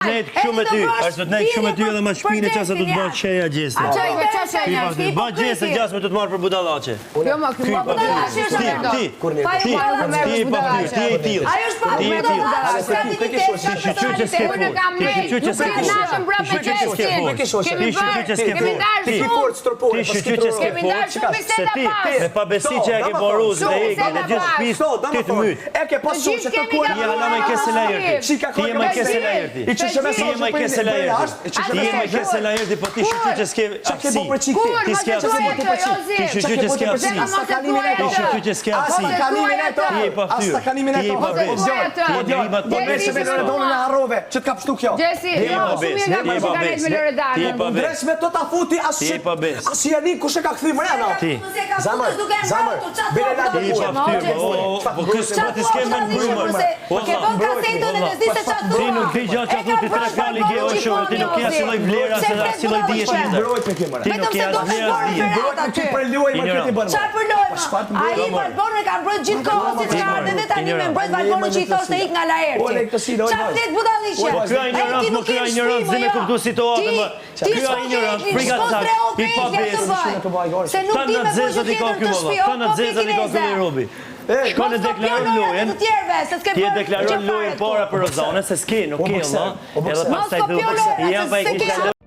nejt kështu me ty, ashtu të nejt kështu me ty edhe ma shpinë e qasa të të bëjt qeja gjesë. Bëjt gjesë e gjasë me të të marrë për budalache. Jo ma, kjo ma budalache është ato. Ti e pa ty, ti e i tilës. Ajo është pa me pa besi që e ke boruz dhe e ke gjithë shpis ti të mytë. E ke pasu që të kuar Ti e ma i kese lajerti. Ti e ma i kese lajerti. Ti e ma i kese lajerti. Ti e ma i kese lajerti, po ti shqy që s'ke apsi. Ti s'ke apsi. Ti shqy që s'ke apsi. Ti shqy që s'ke apsi. Ti e pa ftyr. Ti e pa bes. Ti e derivat pa bes. Ti e pa bes. Gjesi, shumë mirë ka përshë ka nejtë me Loredana. Ti e pa bes. Dresh me të ta futi Ti e pa bes. as që janin kush e ka këthy mrena. Ti. Zamër, bile la Ti e pa ftyr. Po kësë po ti s'ke me në brymër. Ke vën kasetën dhe nëzdi se qatë Ti nuk di gjatë që atu ti tre fjali ge o shumë, ti nuk ke asiloj vlera se asiloj dije tjetër. Ti nuk ke asiloj dije. Ti për luaj më këtë i bënë. Qa për lojma? A i Valbonën ka mbrojt gjithë kohë si që ka ardhe dhe tani me mbrojt Valbonën që i thoshtë e ik nga laerti. Qa flet budalishe? Po kja ignorant, më kja ignorant, zime kuptu situatën më. Kja ignorant, frigat sak, i pa besë. Se nuk di me po që tjetër të shpio, po pekineze. Shko në deklaron lojen, ti e deklaron lojen para për Ozane, se s'ke, nuk ke, edhe pas taj duke, ja pa i kisha